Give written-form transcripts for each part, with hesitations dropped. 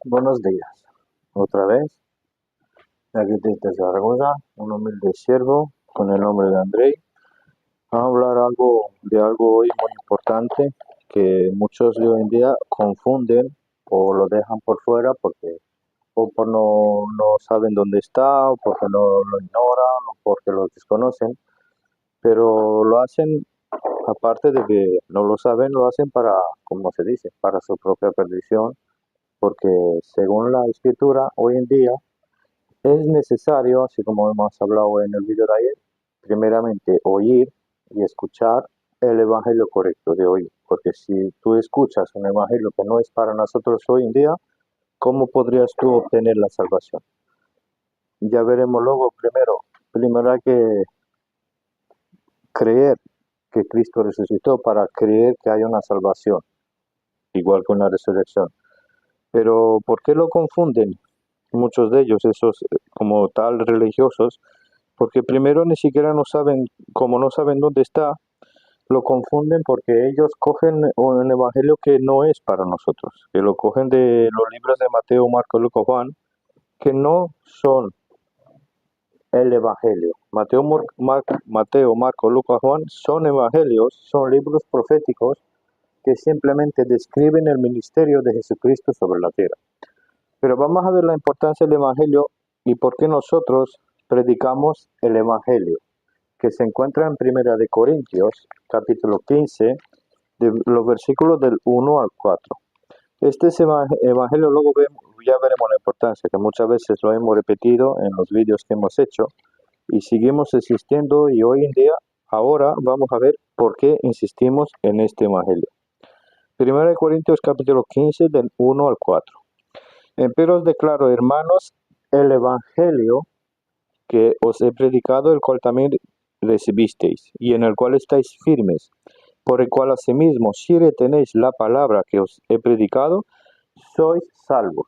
Buenos días. Otra vez, aquí desde Zaragoza, un humilde siervo con el nombre de Andrei. Vamos a hablar de algo hoy muy importante que muchos de hoy en día confunden o lo dejan por fuera porque o por no saben dónde está o porque no lo ignoran o porque lo desconocen, pero lo hacen, aparte de que no lo saben, lo hacen para, como se dice, para su propia perdición, porque según la escritura, hoy en día es necesario, así como hemos hablado en el video de ayer, primeramente oír y escuchar el evangelio correcto de hoy, porque si tú escuchas un evangelio que no es para nosotros hoy en día, ¿cómo podrías tú obtener la salvación? Ya veremos luego, primero hay que creer que Cristo resucitó para creer que hay una salvación, igual que una resurrección. Pero ¿por qué lo confunden muchos de ellos, esos como tal religiosos? Porque primero ni siquiera no saben, como no saben dónde está, lo confunden porque ellos cogen un evangelio que no es para nosotros, que lo cogen de los libros de Mateo, Marcos, Lucas, Juan, que no son el evangelio. Mateo, Marcos, Lucas, Juan son evangelios, son libros proféticos que simplemente describen el ministerio de Jesucristo sobre la tierra. Pero vamos a ver la importancia del evangelio y por qué nosotros predicamos el evangelio, que se encuentra en Primera de Corintios, capítulo 15, de los versículos del 1 al 4. Este es evangelio, luego ya veremos la importancia, que muchas veces lo hemos repetido en los vídeos que hemos hecho y seguimos existiendo, y hoy en día, ahora vamos a ver por qué insistimos en este evangelio. Primera de Corintios, capítulo 15, del 1 al 4. Empero os declaro, hermanos, el evangelio que os he predicado, el cual también recibisteis, y en el cual estáis firmes, por el cual asimismo, si retenéis la palabra que os he predicado, sois salvos.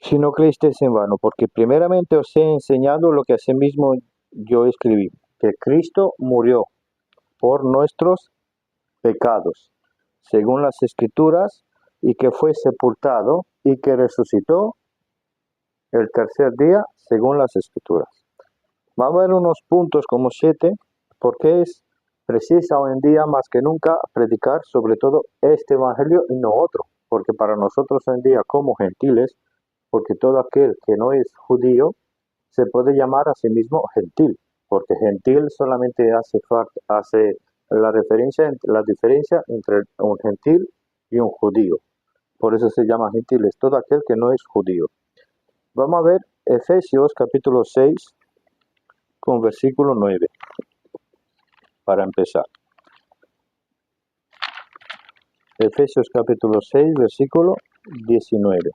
Si no creísteis en vano, porque primeramente os he enseñado lo que asimismo yo escribí, que Cristo murió por nuestros pecados, según las Escrituras, y que fue sepultado, y que resucitó el tercer día, según las Escrituras. Vamos a ver unos puntos como 7, porque es precisa hoy en día más que nunca predicar sobre todo este evangelio y no otro, porque para nosotros hoy en día como gentiles, porque todo aquel que no es judío se puede llamar a sí mismo gentil, porque gentil solamente hace la diferencia entre un gentil y un judío. Por eso se llama gentiles, todo aquel que no es judío. Vamos a ver Efesios capítulo 6 con versículo 9, para empezar. Efesios capítulo 6, versículo 19.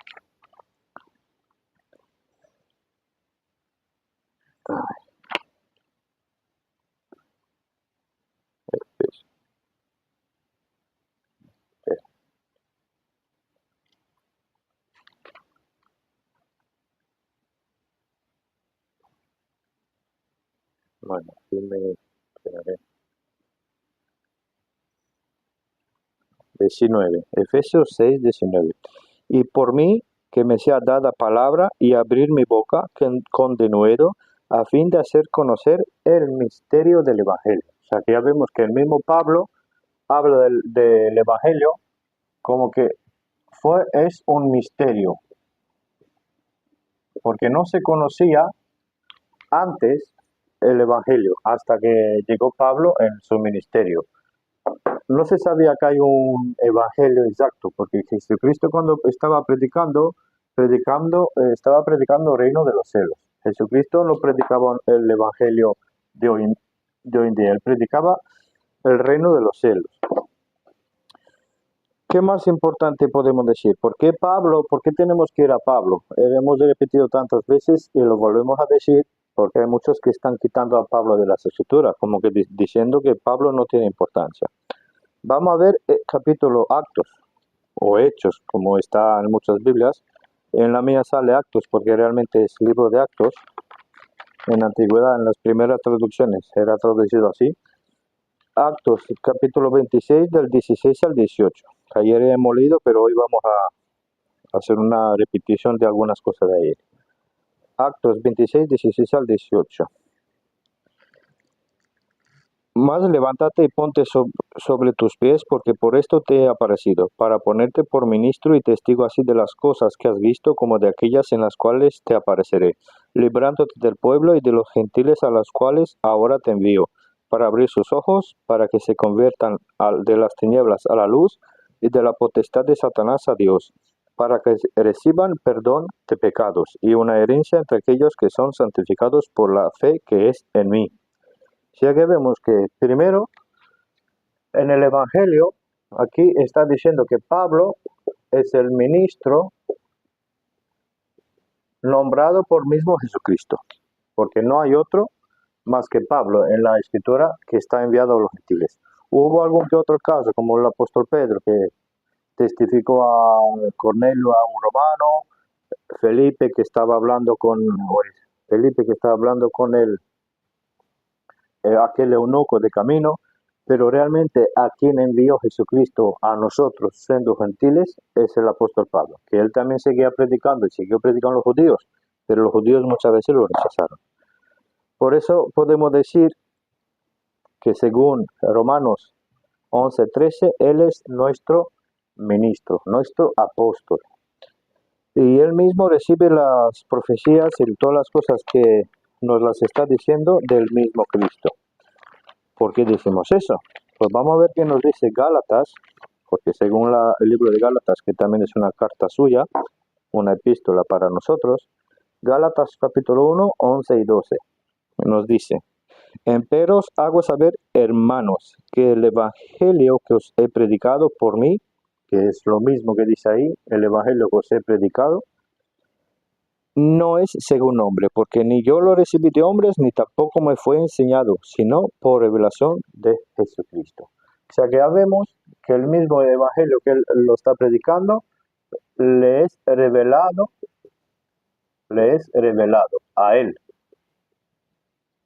Efesios. Bueno, aquí me quedaré. 19. Efesios 6, 19. Y por mí, que me sea dada palabra y abrir mi boca con denuedo, a fin de hacer conocer el misterio del Evangelio. O sea, que ya vemos que el mismo Pablo habla del Evangelio como que es un misterio, porque no se conocía antes el Evangelio, hasta que llegó Pablo en su ministerio. No se sabía que hay un evangelio exacto, porque Jesucristo cuando estaba estaba predicando el reino de los cielos. Jesucristo no predicaba el evangelio de hoy en día, él predicaba el reino de los cielos. ¿Qué más importante podemos decir? ¿Por qué Pablo? ¿Por qué tenemos que ir a Pablo? Hemos repetido tantas veces y lo volvemos a decir porque hay muchos que están quitando a Pablo de las escrituras, como que diciendo que Pablo no tiene importancia. Vamos a ver capítulo Actos o Hechos, como está en muchas Biblias. En la mía sale Actos porque realmente es libro de Actos. En la antigüedad, en las primeras traducciones, era traducido así. Actos, capítulo 26, del 16 al 18. Ayer hemos leído, pero hoy vamos hacer una repetición de algunas cosas de ahí. Actos 26, 16 al 18. Mas levántate y ponte sobre tus pies, porque por esto te he aparecido, para ponerte por ministro y testigo así de las cosas que has visto, como de aquellas en las cuales te apareceré, librándote del pueblo y de los gentiles a los cuales ahora te envío, para abrir sus ojos, para que se conviertan de las tinieblas a la luz y de la potestad de Satanás a Dios, para que reciban perdón de pecados y una herencia entre aquellos que son santificados por la fe que es en mí. Ya que vemos que primero en el Evangelio aquí está diciendo que Pablo es el ministro nombrado por mismo Jesucristo, porque no hay otro más que Pablo en la escritura que está enviado a los gentiles. Hubo algún que otro caso, como el apóstol Pedro, que testificó a Cornelio, a un romano, Felipe que estaba hablando con aquel eunuco de camino, pero realmente a quien envió Jesucristo a nosotros, siendo gentiles, es el apóstol Pablo, que él también seguía predicando y siguió predicando a los judíos, pero los judíos muchas veces lo rechazaron. Por eso podemos decir que según Romanos 11:13, él es nuestro ministro, nuestro apóstol. Y él mismo recibe las profecías y todas las cosas que nos las está diciendo del mismo Cristo. ¿Por qué decimos eso? Pues vamos a ver qué nos dice Gálatas, porque según el libro de Gálatas, que también es una carta suya, una epístola para nosotros, Gálatas capítulo 1, 11 y 12, nos dice: Emperos hago saber, hermanos, que el evangelio que os he predicado por mí, que es lo mismo que dice ahí, el evangelio que os he predicado, no es según hombre, porque ni yo lo recibí de hombres, ni tampoco me fue enseñado, sino por revelación de Jesucristo. O sea que ya vemos que el mismo evangelio que él lo está predicando, le es revelado a él,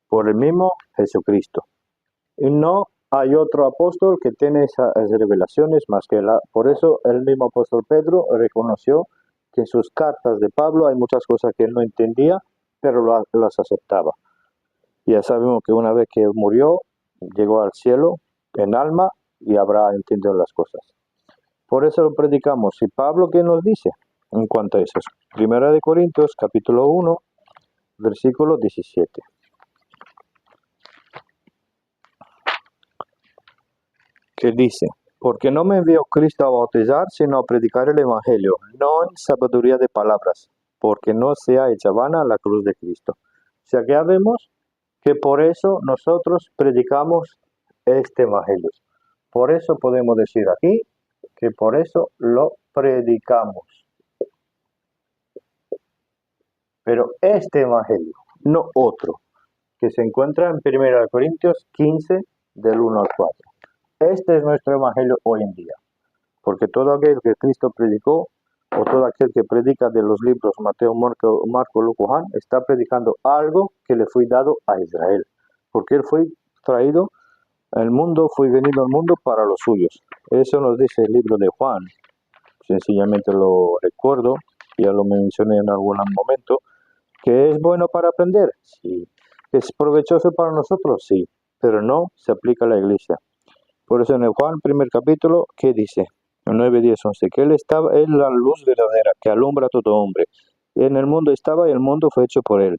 por el mismo Jesucristo. Y no hay otro apóstol que tiene esas revelaciones más que él. Por eso el mismo apóstol Pedro reconoció que en sus cartas de Pablo hay muchas cosas que él no entendía, pero las aceptaba. Ya sabemos que una vez que murió, llegó al cielo en alma y habrá entendido las cosas. Por eso lo predicamos. ¿Y Pablo qué nos dice en cuanto a eso? Primera de Corintios, capítulo 1, versículo 17. Que dice: Porque no me envió Cristo a bautizar, sino a predicar el evangelio, no en sabiduría de palabras, porque no sea hecha vana la cruz de Cristo. O sea que ya vemos que por eso nosotros predicamos este evangelio. Por eso podemos decir aquí que por eso lo predicamos. Pero este evangelio, no otro, que se encuentra en 1 Corintios 15, del 1 al 4. Este es nuestro evangelio hoy en día, porque todo aquel que Cristo predicó, o todo aquel que predica de los libros Mateo, Marco, Lucas, Juan, está predicando algo que le fue dado a Israel, porque él fue traído al mundo, fue venido al mundo para los suyos. Eso nos dice el libro de Juan. Sencillamente lo recuerdo, ya lo mencioné en algún momento, que es bueno para aprender, sí. Es provechoso para nosotros, sí, pero no se aplica a la iglesia. Por eso en el Juan, primer capítulo, ¿qué dice? 9, 10, 11, que él es la luz verdadera que alumbra a todo hombre. En el mundo estaba y el mundo fue hecho por él.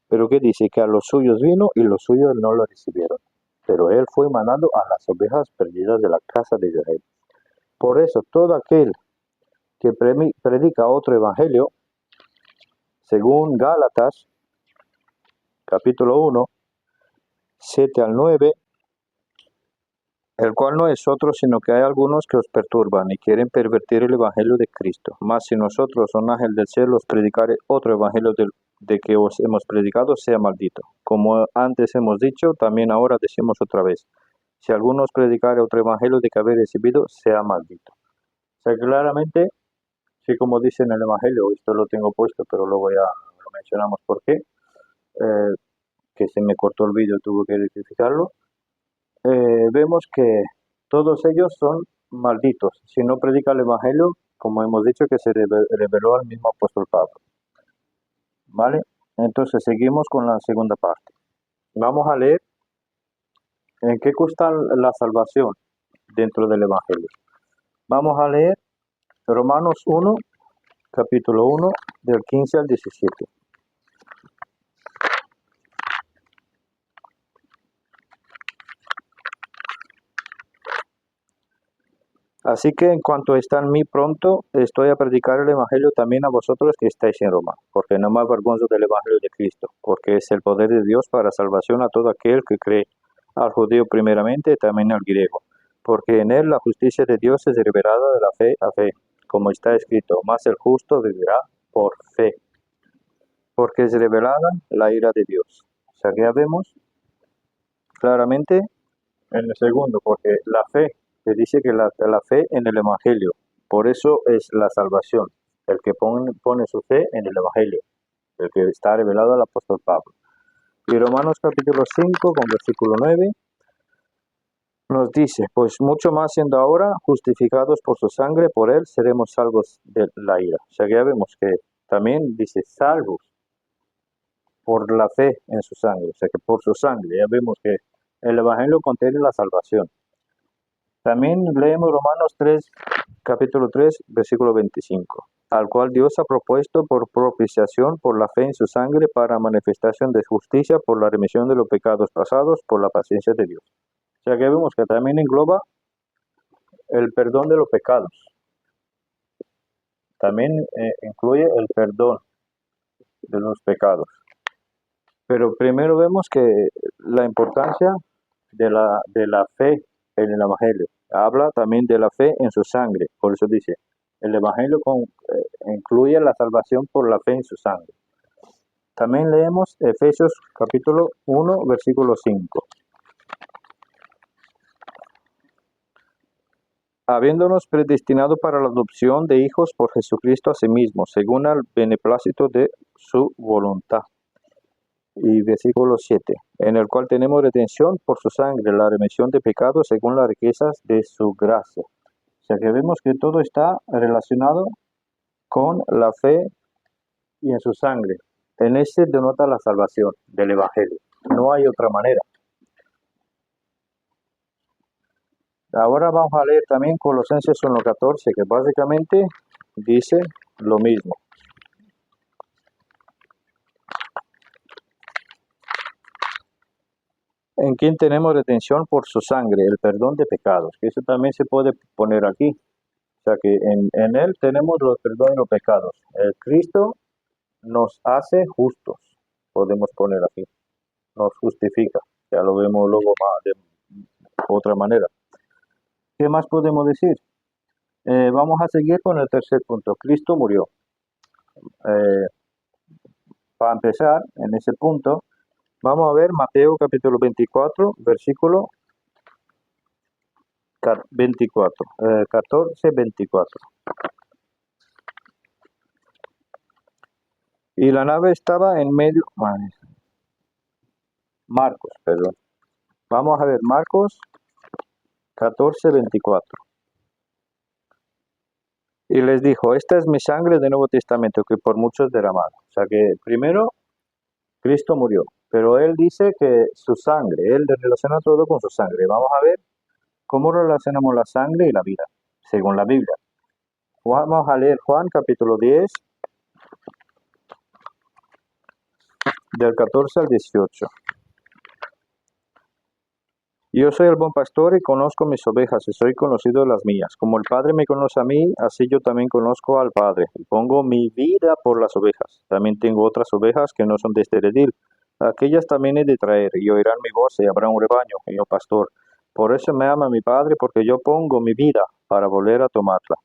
Pero ¿qué dice? Que a los suyos vino y los suyos no lo recibieron. Pero él fue mandando a las ovejas perdidas de la casa de Israel. Por eso todo aquel que predica otro evangelio, según Gálatas, capítulo 1, 7 al 9, el cual no es otro, sino que hay algunos que os perturban y quieren pervertir el evangelio de Cristo. Mas si nosotros, un ángel del cielo, os predicare otro evangelio de que os hemos predicado, sea maldito. Como antes hemos dicho, también ahora decimos otra vez: si alguno os predicare otro evangelio de que habéis recibido, sea maldito. O sea, claramente, sí, como dice en el evangelio, esto lo tengo puesto, pero luego ya lo mencionamos por qué, que se me cortó el vídeo, tuve que rectificarlo. Vemos que todos ellos son malditos. Si no predica el evangelio, como hemos dicho, que se reveló al mismo apóstol Pablo. ¿Vale? Entonces seguimos con la segunda parte. Vamos a leer en qué consta la salvación dentro del Evangelio. Vamos a leer Romanos 1, capítulo 1, del 15 al 17. Así que en cuanto está en mí pronto, estoy a predicar el Evangelio también a vosotros que estáis en Roma, porque no me avergonzo del Evangelio de Cristo, porque es el poder de Dios para salvación a todo aquel que cree, al judío primeramente y también al griego, porque en él la justicia de Dios es revelada de la fe a fe, como está escrito, mas el justo vivirá por fe, porque es revelada la ira de Dios. O sea que ya vemos claramente en el segundo, porque la fe, se dice que la fe en el Evangelio, por eso es la salvación, el que pone su fe en el Evangelio, el que está revelado al apóstol Pablo. Y Romanos capítulo 5, con versículo 9, nos dice, pues mucho más siendo ahora justificados por su sangre, por él seremos salvos de la ira. O sea que ya vemos que también dice salvos por la fe en su sangre, o sea que por su sangre, ya vemos que el Evangelio contiene la salvación. También leemos Romanos 3, capítulo 3, versículo 25, al cual Dios ha propuesto por propiciación por la fe en su sangre para manifestación de justicia por la remisión de los pecados pasados por la paciencia de Dios. O sea que vemos que también engloba el perdón de los pecados. También incluye el perdón de los pecados. Pero primero vemos que la importancia de la fe en el Evangelio. Habla también de la fe en su sangre. Por eso dice, el Evangelio incluye la salvación por la fe en su sangre. También leemos Efesios capítulo 1, versículo 5. Habiéndonos predestinado para la adopción de hijos por Jesucristo a sí mismo, según el beneplácito de su voluntad. Y versículo 7, en el cual tenemos redención por su sangre, la remisión de pecados según las riquezas de su gracia. O sea que vemos que todo está relacionado con la fe y en su sangre. En ese denota la salvación del Evangelio. No hay otra manera. Ahora vamos a leer también Colosenses 1:14, que básicamente dice lo mismo. En quien tenemos redención por su sangre, el perdón de pecados, que eso también se puede poner aquí. O sea que en él tenemos los perdón de los pecados. El Cristo nos hace justos, podemos poner aquí. Nos justifica. Ya lo vemos luego más de otra manera. ¿Qué más podemos decir? Vamos a seguir con el tercer punto. Cristo murió. Para empezar, en ese punto, vamos a ver Mateo capítulo 24, versículo 24, 14, 24. Y la nave estaba en medio, Marcos, perdón. Vamos a ver Marcos 14, 24. Y les dijo, esta es mi sangre del Nuevo Testamento, que por muchos derramada. O sea que primero Cristo murió, pero él dice que su sangre, él relaciona todo con su sangre. Vamos a ver cómo relacionamos la sangre y la vida, según la Biblia. Vamos a leer Juan capítulo 10, del 14 al 18. Yo soy el buen pastor y conozco mis ovejas y soy conocido de las mías. Como el Padre me conoce a mí, así yo también conozco al Padre y pongo mi vida por las ovejas. También tengo otras ovejas que no son de este redil. Aquellas también he de traer y oirán mi voz y habrá un rebaño y un pastor. Por eso me ama mi Padre, porque yo pongo mi vida para volver a tomarla.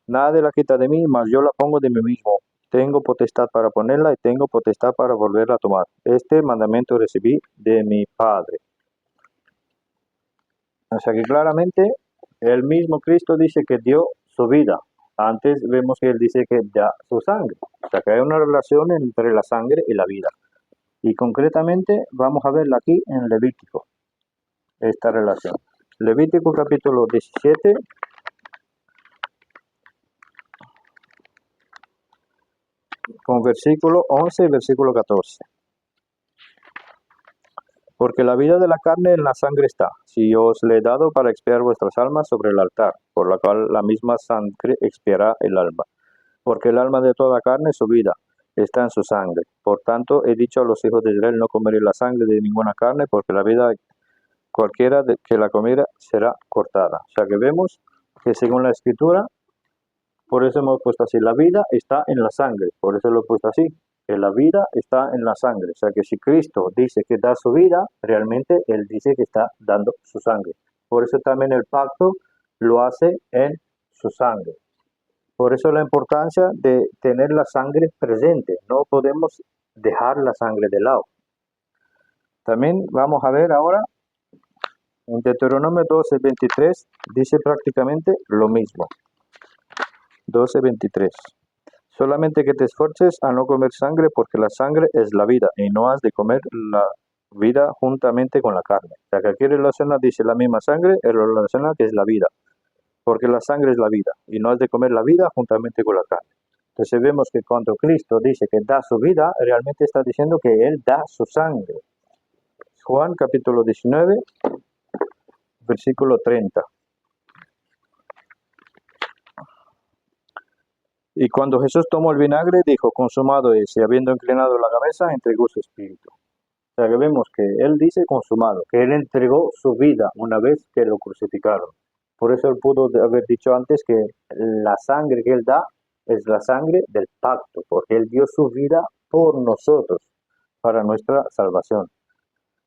Nadie la quita de mí, mas yo la pongo de mí mismo. Tengo potestad para ponerla y tengo potestad para volverla a tomar. Este mandamiento recibí de mi Padre. O sea que claramente el mismo Cristo dice que dio su vida. Antes vemos que él dice que da su sangre. O sea que hay una relación entre la sangre y la vida. Y concretamente vamos a verla aquí en Levítico, esta relación. Levítico capítulo 17, con versículo 11 y versículo 14. Porque la vida de la carne en la sangre está. Si os le he dado para expiar vuestras almas sobre el altar, por la cual la misma sangre expiará el alma. Porque el alma de toda carne, su vida, está en su sangre. Por tanto, he dicho a los hijos de Israel, no comeréis la sangre de ninguna carne, porque la vida cualquiera que la comiera será cortada. O sea que vemos que según la Escritura, por eso hemos puesto así, la vida está en la sangre, por eso lo he puesto así, que la vida está en la sangre. O sea que si Cristo dice que da su vida, realmente Él dice que está dando su sangre. Por eso también el pacto lo hace en su sangre. Por eso la importancia de tener la sangre presente. No podemos dejar la sangre de lado. También vamos a ver ahora, en Deuteronomio 12:23, dice prácticamente lo mismo. 12:23. Solamente que te esfuerces a no comer sangre, porque la sangre es la vida, y no has de comer la vida juntamente con la carne. O sea que aquí relaciona, dice la misma sangre, él lo relaciona que es la vida, porque la sangre es la vida, y no has de comer la vida juntamente con la carne. Entonces vemos que cuando Cristo dice que da su vida, realmente está diciendo que Él da su sangre. Juan capítulo 19, versículo 30. Y cuando Jesús tomó el vinagre, dijo, consumado es, y habiendo inclinado la cabeza, entregó su espíritu. O sea que vemos que Él dice consumado, que Él entregó su vida una vez que lo crucificaron. Por eso Él pudo haber dicho antes que la sangre que Él da es la sangre del pacto, porque Él dio su vida por nosotros, para nuestra salvación.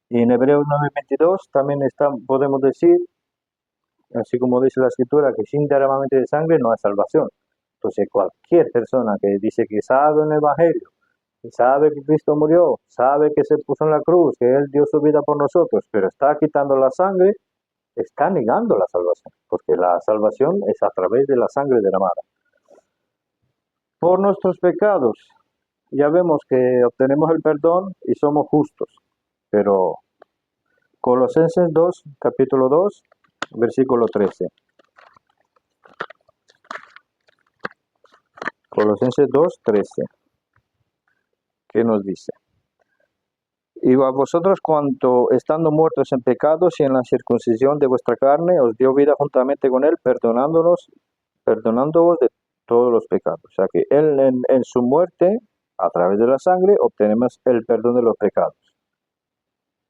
Y en Hebreos 9:22 también podemos decir, así como dice la Escritura, que sin derramamiento de sangre no hay salvación. Entonces cualquier persona que dice que sabe el Evangelio, que sabe que Cristo murió, sabe que se puso en la cruz, que Él dio su vida por nosotros, pero está quitando la sangre, está negando la salvación, porque la salvación es a través de la sangre derramada. Por nuestros pecados, ya vemos que obtenemos el perdón y somos justos, pero Colosenses 2, capítulo 2, versículo 13. Colosenses 2, 13. ¿Qué nos dice? Y a vosotros, cuanto estando muertos en pecados y en la circuncisión de vuestra carne, os dio vida juntamente con Él, perdonándoos de todos los pecados. O sea que Él en su muerte, a través de la sangre, obtenemos el perdón de los pecados.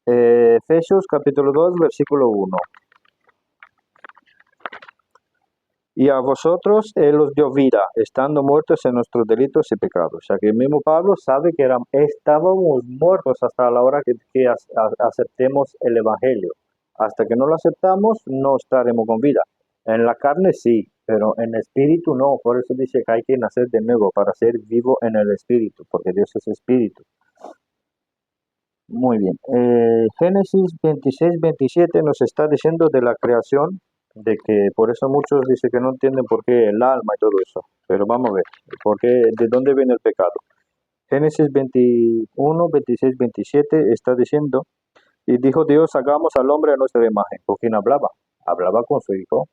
Efesios capítulo 2, versículo 1. Y a vosotros Él os dio vida, estando muertos en nuestros delitos y pecados. O sea que el mismo Pablo sabe que estábamos muertos hasta la hora que aceptemos el Evangelio. Hasta que no lo aceptamos, no estaremos con vida. En la carne sí, pero en el espíritu no. Por eso dice que hay que nacer de nuevo para ser vivo en el espíritu, porque Dios es espíritu. Muy bien. Génesis 26:27 nos está diciendo de la creación, de que por eso muchos dicen que no entienden por qué el alma y todo eso. Pero vamos a ver, de dónde viene el pecado. Génesis 21:26-27 está diciendo, y dijo Dios, hagamos al hombre a nuestra imagen. ¿Con quién hablaba? Hablaba con su hijo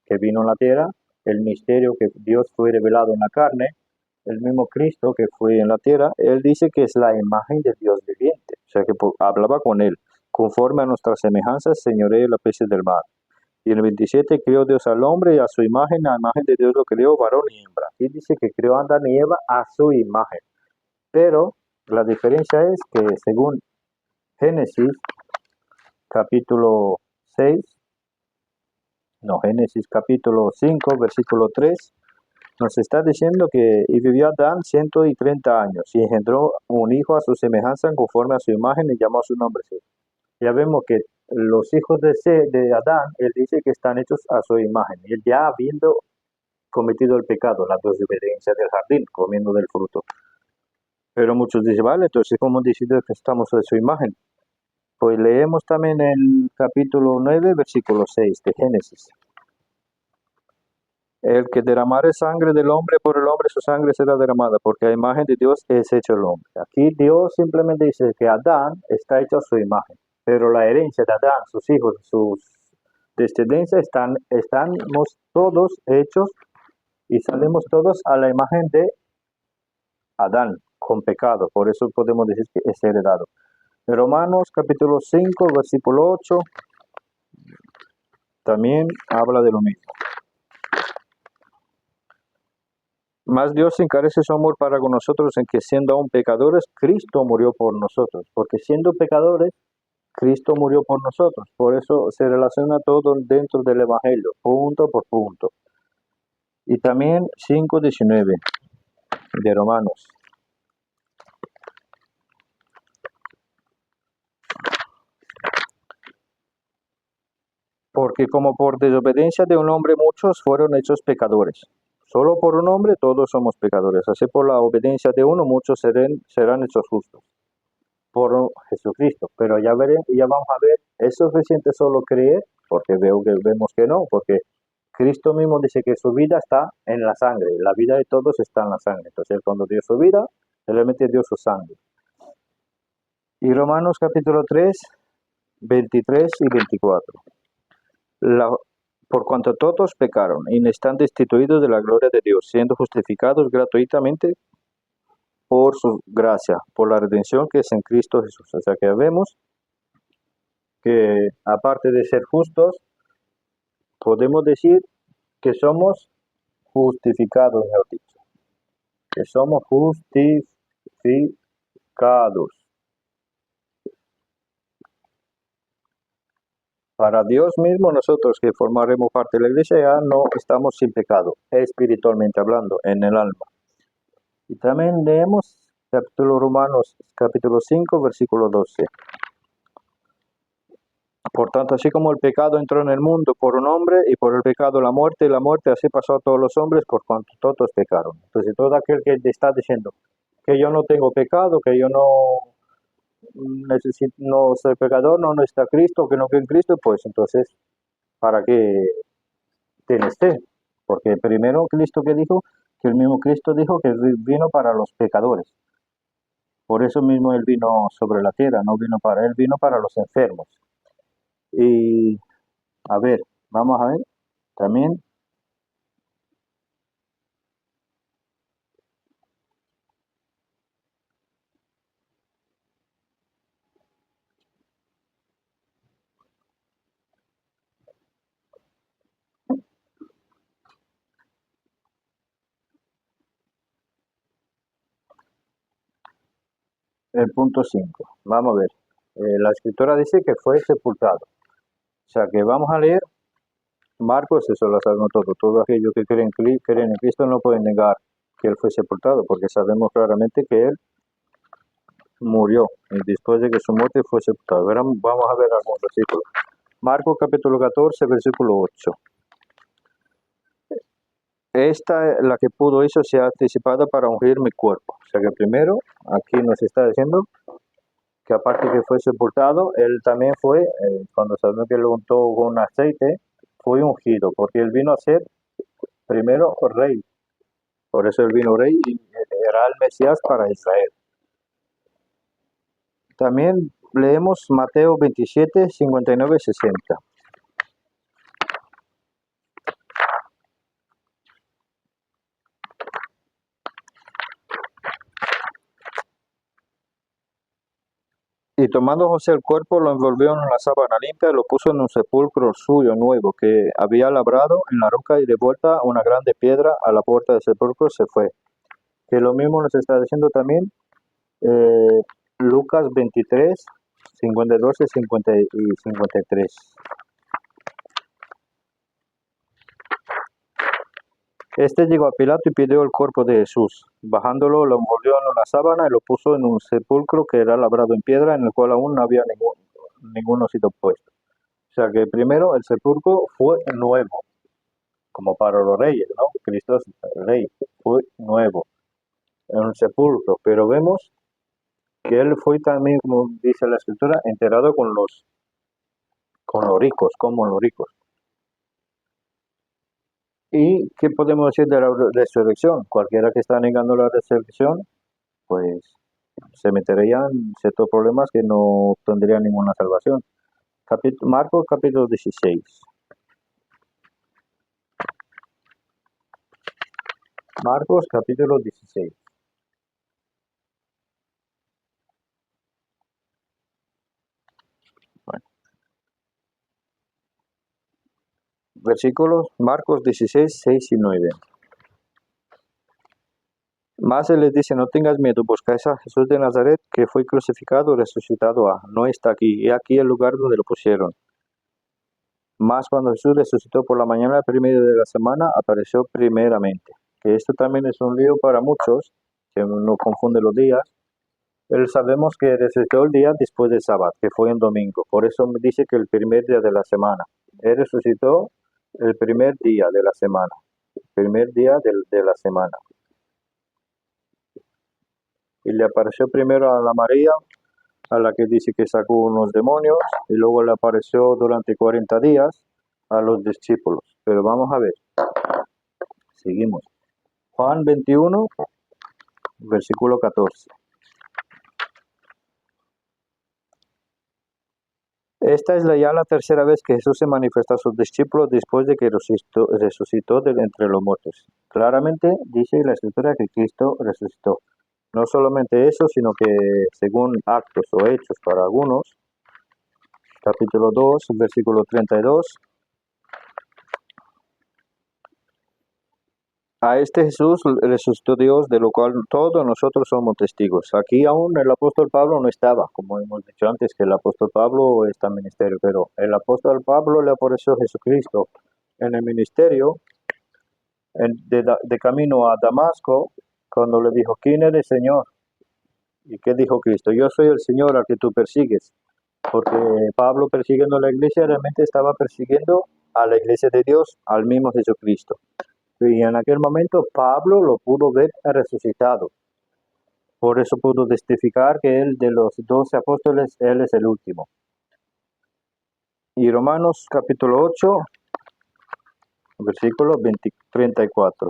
que vino a la tierra, el misterio que Dios fue revelado en la carne, el mismo Cristo que fue en la tierra. Él dice que es la imagen de Dios viviente. O sea que hablaba con él, conforme a nuestras semejanzas, señoree los peces del mar. Y en el 27 creó Dios al hombre y a su imagen, a imagen de Dios lo creó, varón y hembra. Aquí dice que creó a Adán y Eva a su imagen. Pero la diferencia es que según Génesis capítulo 6, Génesis capítulo 5, versículo 3, nos está diciendo que y vivió Adán 130 años y engendró un hijo a su semejanza conforme a su imagen y llamó a su nombre. Ya vemos que los hijos de Adán, él dice que están hechos a su imagen. Él ya habiendo cometido el pecado, la desobediencia del jardín, comiendo del fruto. Pero muchos dicen, vale, entonces ¿cómo dice Dios que estamos a su imagen? Pues leemos también el capítulo 9, versículo 6 de Génesis. El que derramare sangre del hombre por el hombre, su sangre será derramada, porque a imagen de Dios es hecho el hombre. Aquí Dios simplemente dice que Adán está hecho a su imagen, pero la herencia de Adán, sus hijos, sus descendencias, estamos todos hechos y salimos todos a la imagen de Adán, con pecado. Por eso podemos decir que es heredado. En Romanos capítulo 5, versículo 8, también habla de lo mismo. Mas Dios encarece su amor para con nosotros en que siendo aún pecadores, Cristo murió por nosotros. Porque siendo pecadores, Cristo murió por nosotros. Por eso se relaciona todo dentro del Evangelio, punto por punto. Y también 5:19 de Romanos. Porque como por desobediencia de un hombre muchos fueron hechos pecadores. Solo por un hombre todos somos pecadores. Así por la obediencia de uno muchos serán hechos justos. Por Jesucristo. Pero ya vamos a ver, ¿es suficiente solo creer? Porque vemos que no, porque Cristo mismo dice que su vida está en la sangre, la vida de todos está en la sangre. Entonces, cuando dio su vida, realmente dio su sangre. Y Romanos capítulo 3, 23 y 24. Por cuanto todos pecaron y están destituidos de la gloria de Dios, siendo justificados gratuitamente por su gracia, por la redención que es en Cristo Jesús. O sea que vemos que aparte de ser justos, podemos decir que somos justificados, mejor dicho, que somos justificados. Para Dios mismo, nosotros que formaremos parte de la iglesia ya no estamos sin pecado, espiritualmente hablando, en el alma. Y también leemos Romanos capítulo 5, versículo 12. Por tanto, así como el pecado entró en el mundo por un hombre, y por el pecado la muerte, y la muerte así pasó a todos los hombres por cuanto todos pecaron. Entonces, todo aquel que te está diciendo que yo no tengo pecado, que yo no necesito, no soy pecador, no está Cristo, que no creo en Cristo, pues entonces, ¿para qué tienes fe? Porque primero Cristo que dijo, que el mismo Cristo dijo que vino para los pecadores. Por eso mismo Él vino sobre la tierra, no vino para Él, vino para los enfermos. Y a ver, vamos a ver también el punto 5. Vamos a ver. La escritura dice que fue sepultado. O sea que vamos a leer Marcos, eso lo sabemos todo. Todo aquello que creen en Cristo no pueden negar que Él fue sepultado, porque sabemos claramente que Él murió y después de que su muerte fue sepultado. Ahora vamos a ver algunos versículos. Marcos capítulo 14, versículo 8. Esta, la que pudo hizo, se ha anticipado para ungir mi cuerpo. O sea que primero, aquí nos está diciendo que aparte que fue sepultado, él también fue, cuando sabemos que lo untó con aceite, fue ungido, porque él vino a ser primero rey. Por eso él vino rey y era el Mesías para Israel. También leemos Mateo 27, 59 y 60. Y tomando José el cuerpo, lo envolvió en una sábana limpia y lo puso en un sepulcro suyo nuevo que había labrado en la roca, y de vuelta una grande piedra a la puerta del sepulcro se fue. Que lo mismo nos está diciendo también Lucas 23, 52 y 53. Este llegó a Pilato y pidió el cuerpo de Jesús. Bajándolo, lo envolvió en una sábana y lo puso en un sepulcro que era labrado en piedra, en el cual aún no había ninguno sido puesto. O sea que primero el sepulcro fue nuevo, como para los reyes, ¿no? Cristo es el rey, fue nuevo en un sepulcro, pero vemos que él fue también, como dice la escritura, enterrado con los ricos, como los ricos. ¿Y qué podemos decir de la resurrección? Cualquiera que está negando la resurrección, pues se metería en ciertos problemas que no tendría ninguna salvación. Marcos capítulo 16. Marcos capítulo 16. Versículos Marcos 16, 6 y 9. Más él les dice, no tengas miedo, buscáis a Jesús de Nazaret, que fue crucificado, resucitado, no está aquí, y aquí el lugar donde lo pusieron. Más cuando Jesús resucitó por la mañana, el primer día de la semana, apareció primeramente. Que esto también es un lío para muchos, que no confunde los días. Pero sabemos que resucitó el día después del sábado, que fue un domingo. Por eso me dice que el primer día de la semana. Él resucitó el primer día de la semana. El primer día de la semana. Y le apareció primero a la María, a la que dice que sacó unos demonios, y luego le apareció durante 40 días a los discípulos. Pero vamos a ver. Seguimos. Juan 21, versículo 14. Esta es ya la tercera vez que Jesús se manifiesta a sus discípulos después de que resucitó de entre los muertos. Claramente dice la Escritura que Cristo resucitó. No solamente eso, sino que según Actos o Hechos para algunos, capítulo 2, versículo 32, a este Jesús resucitó Dios, de lo cual todos nosotros somos testigos. Aquí aún el apóstol Pablo no estaba, como hemos dicho antes, que el apóstol Pablo está en ministerio, pero el apóstol Pablo le apareció a Jesucristo en el ministerio, de camino a Damasco, cuando le dijo, ¿quién eres, Señor? ¿Y qué dijo Cristo? Yo soy el Señor al que tú persigues. Porque Pablo, persiguiendo a la iglesia, realmente estaba persiguiendo a la iglesia de Dios, al mismo Jesucristo. Y en aquel momento Pablo lo pudo ver resucitado. Por eso pudo testificar que él, de los 12 apóstoles, él es el último. Y Romanos capítulo 8, versículo 34.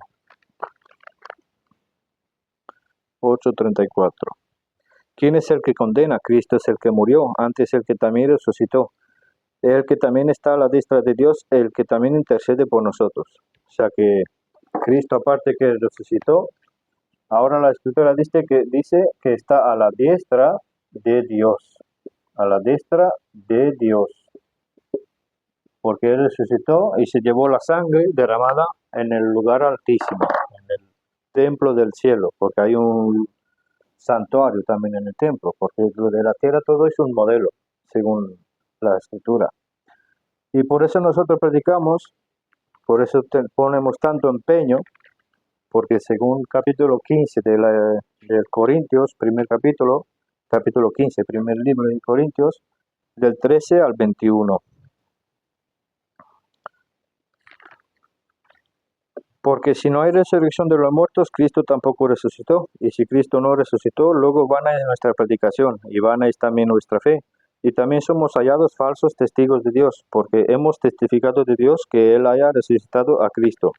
8:34. ¿Quién es el que condena? Cristo es el que murió, antes el que también resucitó. El que también está a la diestra de Dios, el que también intercede por nosotros. O sea que Cristo, aparte que resucitó, ahora la Escritura dice que está a la diestra de Dios. A la diestra de Dios. Porque Él resucitó y se llevó la sangre derramada en el lugar altísimo, en el templo del cielo, porque hay un santuario también en el templo, porque lo de la tierra todo es un modelo, según la Escritura. Y por eso nosotros predicamos, por eso ponemos tanto empeño, porque según capítulo 15 del Corintios, primer capítulo 15, primer libro de Corintios, del 13 al 21. Porque si no hay resurrección de los muertos, Cristo tampoco resucitó. Y si Cristo no resucitó, luego vana es nuestra predicación, y vana es también nuestra fe. Y también somos hallados falsos testigos de Dios, porque hemos testificado de Dios que Él haya resucitado a Cristo,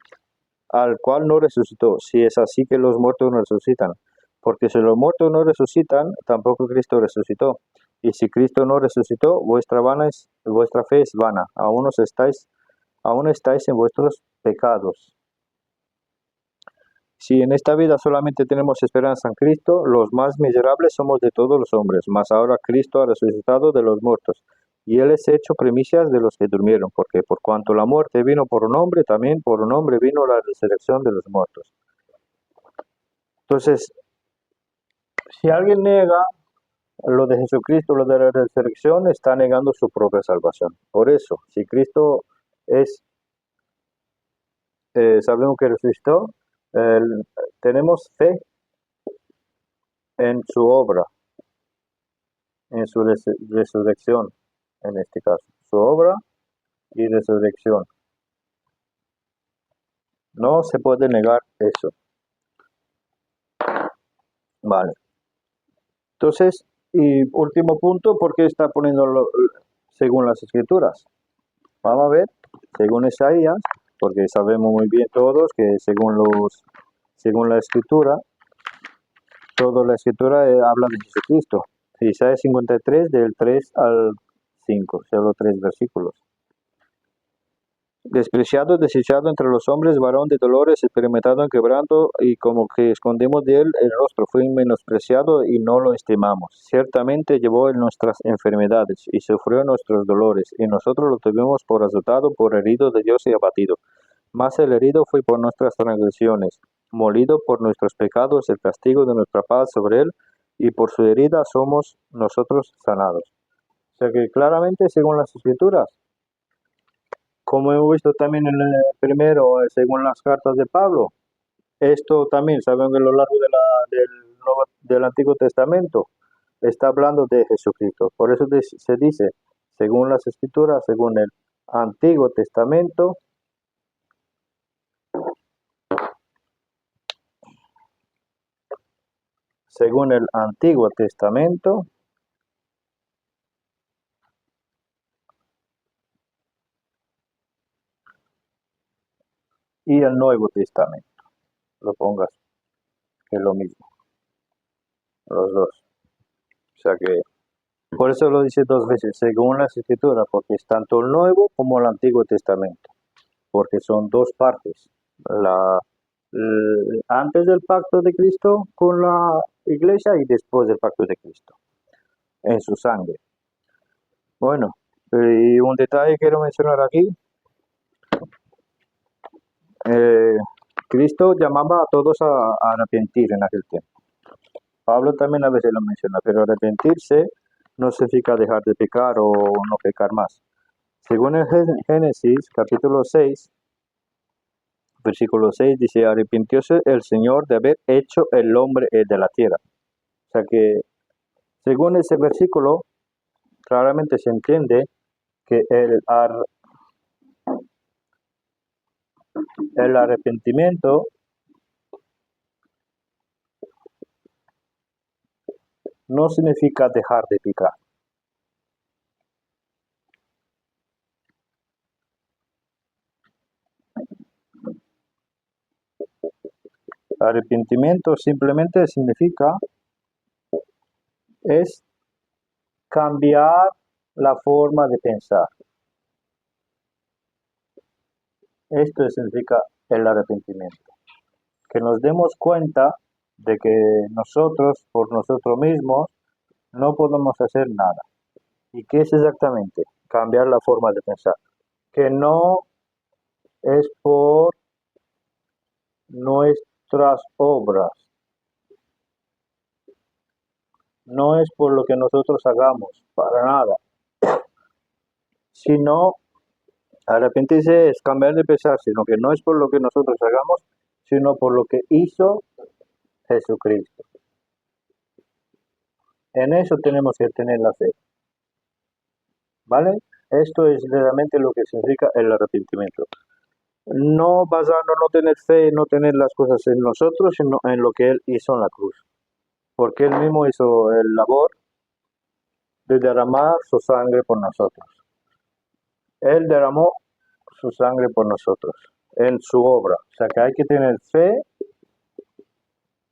al cual no resucitó, si es así que los muertos no resucitan. Porque si los muertos no resucitan, tampoco Cristo resucitó. Y si Cristo no resucitó, vuestra fe es vana, aún estáis en vuestros pecados. Si en esta vida solamente tenemos esperanza en Cristo, los más miserables somos de todos los hombres, mas ahora Cristo ha resucitado de los muertos, y Él es hecho primicias de los que durmieron, porque por cuanto la muerte vino por un hombre, también por un hombre vino la resurrección de los muertos. Entonces, si alguien niega lo de Jesucristo, lo de la resurrección, está negando su propia salvación. Por eso, si Cristo sabemos que resucitó, tenemos fe en su obra, en su resurrección, en este caso, su obra y resurrección. No se puede negar eso. Vale. Entonces, y último punto, ¿por qué está poniéndolo según las escrituras? Vamos a ver, según Isaías, porque sabemos muy bien todos que según la escritura, toda la escritura habla de Jesucristo. Isaías 53, del 3 al 5, solo 3 versículos. despreciado, desechado entre los hombres, varón de dolores, experimentado en quebranto, y como que escondimos de él el rostro, fue menospreciado y no lo estimamos. Ciertamente llevó en nuestras enfermedades y sufrió nuestros dolores, y nosotros lo tuvimos por azotado, por herido de Dios y abatido. Mas el herido fue por nuestras transgresiones, molido por nuestros pecados, el castigo de nuestra paz sobre él, y por su herida somos nosotros sanados. O sea que claramente, según las escrituras, como hemos visto también en el primero, según las cartas de Pablo, esto también, saben que a lo largo del Antiguo Testamento está hablando de Jesucristo. Por eso se dice, según las Escrituras, según el Antiguo Testamento, según el Antiguo Testamento y el Nuevo Testamento. Lo pongas, que es lo mismo, los dos. O sea que, por eso lo dice dos veces, según las Escrituras, porque es tanto el Nuevo como el Antiguo Testamento, porque son dos partes. Antes del pacto de Cristo con la iglesia y después del pacto de Cristo, en su sangre. Bueno, y un detalle que quiero mencionar aquí, Cristo llamaba a todos a arrepentir en aquel tiempo. Pablo también a veces lo menciona, pero arrepentirse no significa dejar de pecar o no pecar más. Según el Génesis capítulo 6, versículo 6 dice, arrepintióse el Señor de haber hecho el hombre de la tierra. O sea que, según ese versículo, claramente se entiende que el arrepentimiento no significa dejar de pecar. Arrepentimiento simplemente significa es cambiar la forma de pensar. Esto significa el arrepentimiento. Que nos demos cuenta de que nosotros, por nosotros mismos, no podemos hacer nada. ¿Y qué es exactamente? Cambiar la forma de pensar. Que no es por nuestras obras, no es por lo que nosotros hagamos, para nada, sino arrepentirse es cambiar de pensar, sino que no es por lo que nosotros hagamos, sino por lo que hizo Jesucristo. En eso tenemos que tener la fe. ¿Vale? Esto es realmente lo que significa el arrepentimiento. No basarnos, no tener fe, no tener las cosas en nosotros, sino en lo que Él hizo en la cruz. Porque Él mismo hizo el labor de derramar su sangre por nosotros. Él derramó su sangre por nosotros, en su obra. O sea que hay que tener fe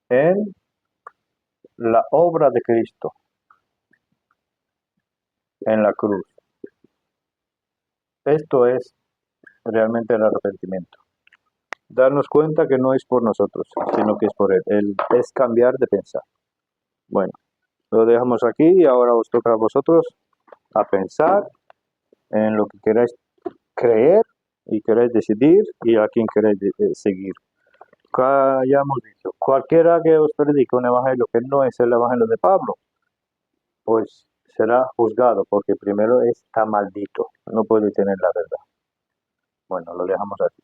en la obra de Cristo, en la cruz. Esto es realmente el arrepentimiento. Darnos cuenta que no es por nosotros, sino que es por Él. Es cambiar de pensar. Bueno, lo dejamos aquí y ahora os toca a vosotros a pensar en lo que queráis creer y queréis decidir y a quién queréis seguir. Ya hemos dicho, cualquiera que os predique un evangelio que no es el evangelio de Pablo, pues será juzgado, porque primero está maldito, no puede tener la verdad. Bueno, lo dejamos así.